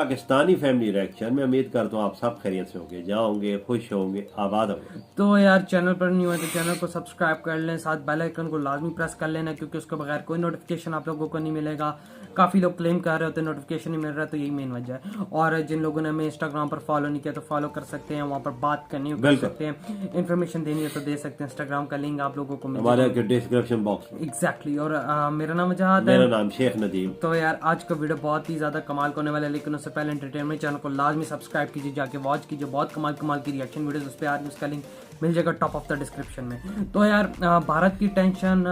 Pakistani family reaction. मैं उम्मीद करता हूँ आप सब खैरियत से होंगे, जहाँ होंगे खुश होंगे, आबाद होंगे। तो यार चैनल पर न्यू है तो चैनल को सब्सक्राइब कर लें, साथ बेल आइकन को लाजमी प्रेस कर लेना, क्योंकि उसके बगैर कोई नोटिफिकेशन आप लोगों को नहीं मिलेगा। काफ़ी लोग क्लेम कर रहे होते हैं नोटिफिकेशन नहीं मिल रहा, तो यही मेन वजह है। और जिन लोगों ने हमें इंस्टाग्राम पर फॉलो नहीं किया तो फॉलो कर सकते हैं, वहाँ पर बात करनी हो कर सकते हैं, इन्फॉर्मेशन देनी हो तो दे सकते हैं। इंस्टाग्राम का लिंक आप लोगों को हमारे डिस्क्रिप्शन बॉक्स में। एग्जैक्टली। और मेरा नाम वजाहत है। मेरा नाम शेख नदीम। तो यार आज का वीडियो बहुत ही ज्यादा कमाल होने वाला है, लेकिन उससे पहले एंटरटेनमेंट चैनल को लाजमी सब्सक्राइब कीजिए, जाके वॉच कीजिए। बहुत कमाल कमाल की रिएक्शन वीडियोस उस पर आ रही है, उसका लिंक मिल जाएगा टॉप ऑफ द डिस्क्रिप्शन में। तो यार भारत की टेंशन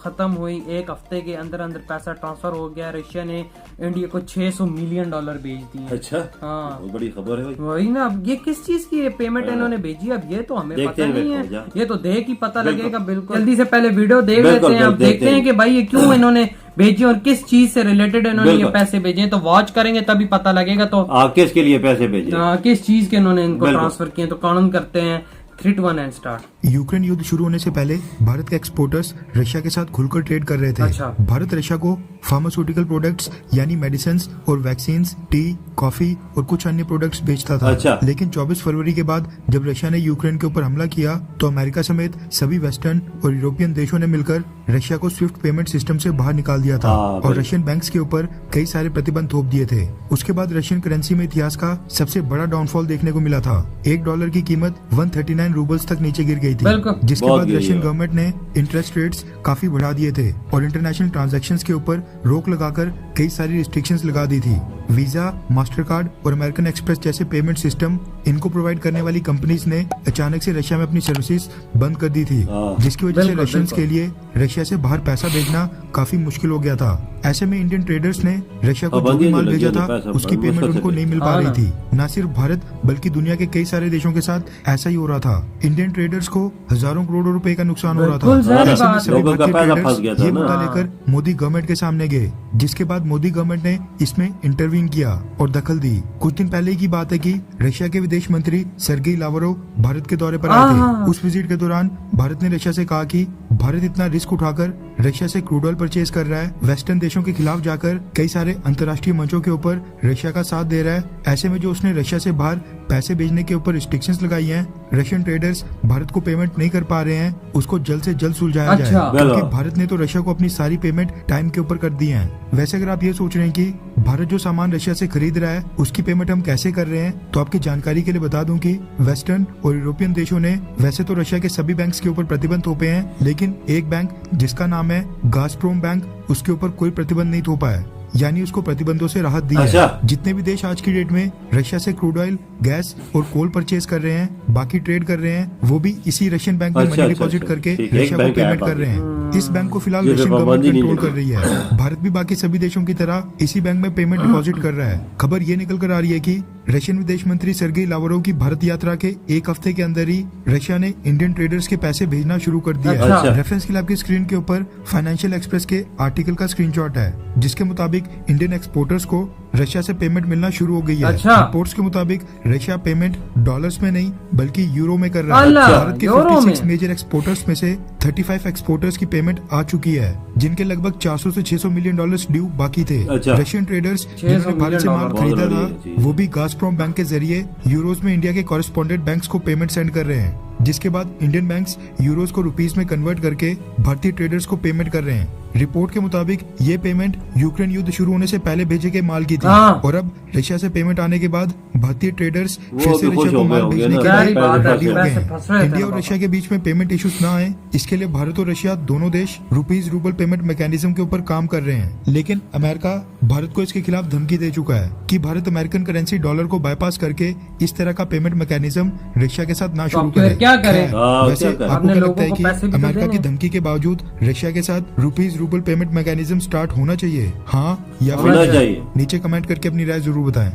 खत्म हुई, एक हफ्ते के अंदर अंदर पैसा ट्रांसफर हो गया। रशिया ने इंडिया को $600 मिलियन भेज दिए। अच्छा, हाँ बहुत बड़ी खबर है। वही ना। अब ये किस चीज की पेमेंट इन्होंने भेजी, अब ये तो हमें पता नहीं है, ये तो देख ही पता लगेगा। बिल्कुल जल्दी से पहले वीडियो देख लेते हैं, अब देखते हैं कि भाई ये क्यों इन्होंने भेजी और किस चीज से रिलेटेड इन्होंने ये पैसे भेजे हैं। तो वॉच करेंगे तभी पता लगेगा। तो किसके लिए पैसे भेजे, किस चीज के इन्होंने इनको ट्रांसफर किए। तो काउंट करते हैं 3, 2, 1 एंड स्टार्ट। यूक्रेन युद्ध शुरू होने से पहले भारत के एक्सपोर्टर्स रशिया के साथ खुलकर ट्रेड कर रहे थे। अच्छा। भारत रशिया को फार्मास्यूटिकल प्रोडक्ट्स यानी मेडिसिन और वैक्सीन, टी, कॉफी और कुछ अन्य प्रोडक्ट्स बेचता था। अच्छा। लेकिन 24 फरवरी के बाद जब रशिया ने यूक्रेन के ऊपर हमला किया तो अमेरिका समेत सभी वेस्टर्न और यूरोपियन देशों ने मिलकर रशिया को स्विफ्ट पेमेंट सिस्टम से बाहर निकाल दिया था और रशियन बैंक्स के ऊपर कई सारे प्रतिबंध थोप दिए थे। उसके बाद रशियन करेंसी में इतिहास का सबसे बड़ा डाउनफॉल देखने को मिला था। $1 की कीमत 139 रूबल्स तक नीचे गिर गई थी, जिसके बाद रशियन गवर्नमेंट ने इंटरेस्ट रेट्स काफी बढ़ा दिए थे और इंटरनेशनल ट्रांजैक्शंस के ऊपर रोक लगाकर कई सारी रिस्ट्रिक्शंस लगा दी थी। वीजा, मास्टर कार्ड और अमेरिकन एक्सप्रेस जैसे पेमेंट सिस्टम इनको प्रोवाइड करने वाली कंपनीज ने अचानक से रशिया में अपनी सर्विसेज बंद कर दी थी, जिसकी वजह से रशियंस के लिए रशिया से बाहर पैसा भेजना काफी मुश्किल हो गया था। ऐसे में इंडियन ट्रेडर्स ने रशिया को जो भी माल भेजा था उसकी पेमेंट उनको नहीं मिल पा रही थी। न सिर्फ भारत बल्कि दुनिया के कई सारे देशों के साथ ऐसा ही हो रहा था। इंडियन ट्रेडर्स को हजारों करोड़ों रुपए का नुकसान हो रहा था। सभी भारतीय ट्रेडर्स ये मुद्दा लेकर मोदी गवर्नमेंट के सामने गए, जिसके बाद मोदी गवर्नमेंट ने इसमें इंटरवीन किया और दखल दी। कुछ दिन पहले की बात है कि रशिया के विदेश मंत्री सर्गेई लावरोव भारत के दौरे पर आए थे। उस विजिट के दौरान भारत ने रशिया से कहा कि भारत इतना रिस्क उठाकर रशिया से क्रूड ऑयल परचेज कर रहा है, वेस्टर्न देशों के खिलाफ जाकर कई सारे अंतर्राष्ट्रीय मंचों के ऊपर रशिया का साथ दे रहा है। ऐसे में जो उसने रशिया से बाहर पैसे भेजने के ऊपर रिस्ट्रिक्शंस लगाई हैं, रशियन ट्रेडर्स भारत को पेमेंट नहीं कर पा रहे हैं, उसको जल्द से जल्द सुलझाया जाए, क्योंकि भारत ने तो रशिया को अपनी सारी पेमेंट टाइम के ऊपर कर दी है। वैसे अगर आप ये सोच रहे हैं कि भारत जो सामान रशिया से खरीद रहा है उसकी पेमेंट हम कैसे कर रहे हैं, तो आपकी जानकारी के लिए बता दूं कि वेस्टर्न और यूरोपियन देशों ने वैसे तो रशिया के सभी बैंक्स के ऊपर प्रतिबंध थोपे हैं, लेकिन एक बैंक जिसका नाम है गाज़प्रोम बैंक, उसके ऊपर कोई प्रतिबंध नहीं थोपा है, यानी उसको प्रतिबंधों से राहत दी है। जितने भी देश आज की डेट में रशिया से क्रूड ऑयल, गैस और कोल परचेज कर रहे हैं, बाकी ट्रेड कर रहे हैं, वो भी इसी रशियन बैंक में मनी डिपॉजिट करके रशिया को पेमेंट कर रहे हैं। इस बैंक को फिलहाल रशियन गवर्नमेंट कंट्रोल कर रही है। भारत भी बाकी सभी देशों की तरह इसी बैंक में पेमेंट डिपॉजिट कर रहा है। खबर ये निकल कर आ रही है कि रशियन विदेश मंत्री सर्गेई लावरोव की भारत यात्रा के एक हफ्ते के अंदर ही रशिया ने इंडियन ट्रेडर्स के पैसे भेजना शुरू कर दिया। रेफरेंस के लिए आपकी स्क्रीन के ऊपर फाइनेंशियल एक्सप्रेस के आर्टिकल का स्क्रीनशॉट है, जिसके मुताबिक इंडियन एक्सपोर्टर्स को रशिया से पेमेंट मिलना शुरू हो गई है। रिपोर्ट्स के मुताबिक रशिया पेमेंट डॉलर्स में नहीं बल्कि यूरो में कर रहा है। भारत के 56 मेजर एक्सपोर्टर्स में से 35 एक्सपोर्टर्स की पेमेंट आ चुकी है, जिनके लगभग 400 से 600 मिलियन डॉलर्स ड्यू बाकी थे। रशियन ट्रेडर्स जिन्होंने भारत से माल खरीदा था, वो भी गाज़प्रोम बैंक के जरिए यूरोज में इंडिया के कॉरेस्पोंडेंट बैंक्स को पेमेंट सेंड कर रहे हैं, जिसके बाद इंडियन बैंक्स यूरोज को रुपीस में कन्वर्ट करके भारतीय ट्रेडर्स को पेमेंट कर रहे हैं। रिपोर्ट के मुताबिक ये पेमेंट यूक्रेन युद्ध शुरू होने से पहले भेजे गए माल की थी और अब रशिया से पेमेंट आने के बाद भारतीय ट्रेडर्स फिर से रशिया को माल भेजने के लिए रेडी हो गए हैं। इंडिया और रशिया के बीच में पेमेंट इश्यूज न आए, इसके लिए भारत और रशिया दोनों देश रुपीस रूबल पेमेंट मैकेनिज्म के ऊपर काम कर रहे हैं। लेकिन अमेरिका भारत को इसके खिलाफ धमकी दे चुका है कि भारत अमेरिकन करेंसी डॉलर को बाईपास करके इस तरह का पेमेंट मैकेनिज्म रशिया के साथ ना शुरू करे। क्या करें? वैसे आपको क्या लगता है कि अमेरिका की धमकी के बावजूद रशिया के साथ rupees rouble payment mechanism start होना चाहिए, हाँ या फिर? नीचे कमेंट करके अपनी राय जरूर बताएं।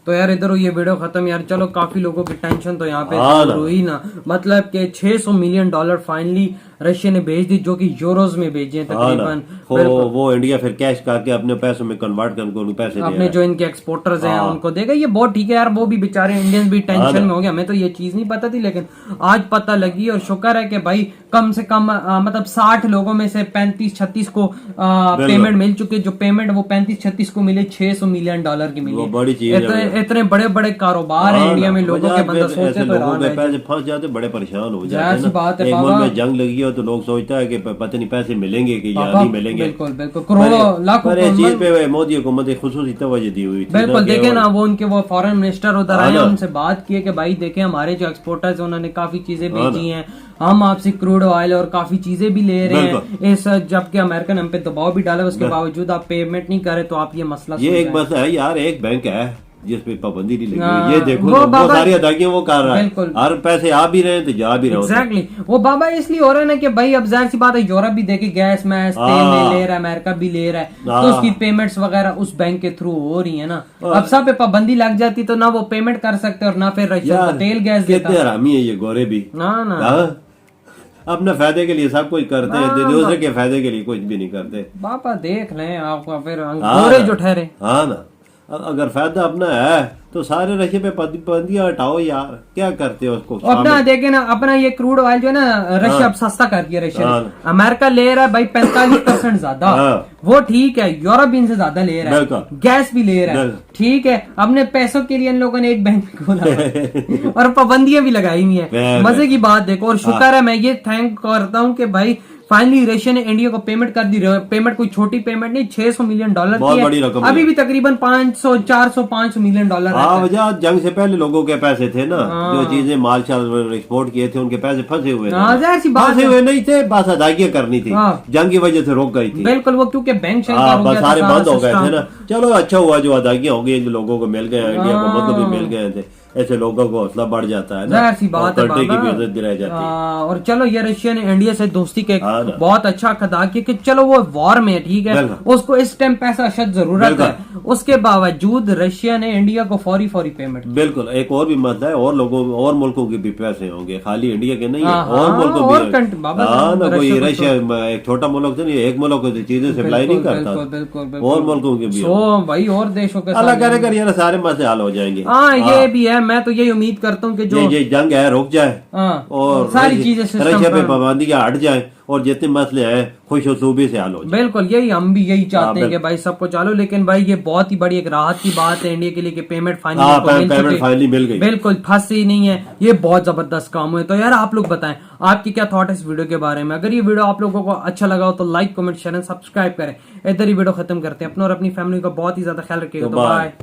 तो यार इधर ये वीडियो खत्म। यार चलो काफी लोगों की टेंशन तो यहाँ पे हुई ना, मतलब कि $600 मिलियन फाइनली रशिया ने भेज दी, जो कि यूरोज में भेजे हैं तकरीबन। वो इंडिया फिर कैश करके अपने पैसों में कन्वर्ट करके उनको पैसे दे अपने जो इनके एक्सपोर्टर्स हैं उनको देगा। ये बहुत ठीक है यार, वो भी बेचारे इंडियंस भी टेंशन में हो गए। हमें तो ये चीज नहीं पता थी, लेकिन आज पता लगी और शुक्र है कि भाई कम से कम मतलब 60 लोगों में से 35-36 को पेमेंट मिल चुकी है। जो पेमेंट वो 35-36 को मिले, $600 मिलियन की मिली। बड़ी चीज है। इतने बड़े बड़े कारोबार है इंडिया में, लोगों के बंदा सोचते तो पैसे फंस जाते, बड़े परेशान हो जाते हैं। बात है, एक मुल्क में जंग लगी हो तो लोग सोचता है कि पता नहीं पैसे मिलेंगे कि या नहीं मिलेंगे। बिल्कुल बिल्कुल, करोड़ों लाखों चीज पे मोदी हुकूमत ने खुसूसी तवज्जो दी हुई थी। बिल्कुल, देखे ना वो उनके वो फॉरेन मिनिस्टर उधर आए, उनसे बात की कि भाई देखे हमारे जो एक्सपोर्टर्स हैं उन्होंने काफी चीजें भेजी हैं, हम आपसे क्रूड ऑयल और काफी चीजें भी ले रहे हैं इस, जबकि अमेरिकन हम पे दबाव भी डाला, उसके बावजूद आप पेमेंट नहीं करे तो आप ये मसला ये एक बस है यार, एक बैंक है जिसपे पाबंदी नहीं लगी। ये देखो वो सारी अदायगियां वो कर रहा है, हर पैसे आ भी रहे हैं तो जा भी रहे हैं। एग्जैक्टली, वो बाबा इसलिए हो रहा है ना कि भाई अब जाहिर सी बात है, यूरोप भी देखे गैस में तेल में ले रहा है, अमेरिका भी ले रहा है, तो उसकी पेमेंट्स वगैरह उस बैंक के थ्रू हो रही है ना। अब सब पे पाबंदी लग जाती तो ना वो पेमेंट कर सकते और ना फिर रशिया को तेल गैस देता। कितने हरामी है ये गोरे भी ना अपने फायदे के लिए सब कुछ करते हैं, दूसरे के फायदे के लिए कुछ भी नहीं करते। बाबा देख लें आपका फिर गोरे जो ठहरे। हाँ ना, अगर फायदा अपना है तो सारे रशिया पे पाबंदियां हटाओ यार, क्या करते हो उसको। अपना देखे ना, अपना ये क्रूड ऑयल जो है ना रशिया अब सस्ता कर दिया रशिया ने। अमेरिका ले रहा है भाई 45% ज्यादा, वो ठीक है, यूरोप भी इनसे ज्यादा ले रहा है, गैस भी ले रहा है, ठीक है। अपने पैसों के लिए इन लोगों ने एक बैंक खोला और पाबंदियां भी लगाई हुई है। मजे की बात देखो, और शुक्र है, मैं ये थैंक करता हूँ कि भाई फाइनली रशिया ने इंडिया को पेमेंट कर दी। पेमेंट कोई छोटी पेमेंट नहीं, $600 मिलियन की है। अभी भी तकरीबन 500 मिलियन डॉलर। वजह जंग से पहले लोगों के पैसे थे ना, जो चीजें माल शाल एक्सपोर्ट किए थे उनके पैसे फंसे हुए थे, फंसे हुए नहीं थे, बस अदायगियां करनी थी, जंग की वजह से रोक गई थी। बिल्कुल, वो क्योंकि बैंक सारे बंद हो गए थे ना। चलो अच्छा हुआ जो अदायगियां हो गई, जो लोगों को मिल गए, इंडिया को मतलब भी मिल गए थे, ऐसे लोगों को हौसला बढ़ जाता है ना, ऐसी बात है, की भी इज्जत रह जाती है। और चलो ये रशिया ने इंडिया से दोस्ती के बहुत अच्छा अदा किया कि चलो वो वॉर में, ठीक है, उसको इस टाइम पैसा अशद जरूरत है, उसके बावजूद रशिया ने इंडिया को फौरी पेमेंट। बिल्कुल, एक और भी मसला है, और लोगों और मुल्कों के भी पैसे होंगे, खाली इंडिया के नहीं है, और मुल्कों भी। कोई रशिया एक छोटा मुल्क नहीं, एक मुल्क को चीजें सप्लाई नहीं करता, और मुल्कों के भी भाई, और देशों के अल्लाह करे कर यार सारे मसले हल हो जाएंगे। हाँ, ये भी है। मैं तो यही उम्मीद करता हूँ कि जो ये जंग है रुक जाए और सारी चीजें रशिया पे पाबंदियां हट जाए और जितने मसले हैं खुश सूबे से हल हो जाए। बिल्कुल, यही हम भी यही चाहते हैं कि भाई सबको चालू। लेकिन भाई ये बहुत ही बड़ी एक राहत की बात है इंडिया के लिए कि पेमेंट फाइनली मिल गई, बिल्कुल फंसी नहीं है। ये बहुत जबरदस्त काम हुआ। तो यार आप लोग बताएं आपकी क्या थॉट है इस वीडियो के बारे में। अगर ये वीडियो आप लोगों को अच्छा लगा हो तो like, comment, share and subscribe करें। इधर ही वीडियो खत्म करते हैं। अपना और अपनी फैमिली का बहुत ही ज्यादा ख्याल रखिएगा। तो बाय।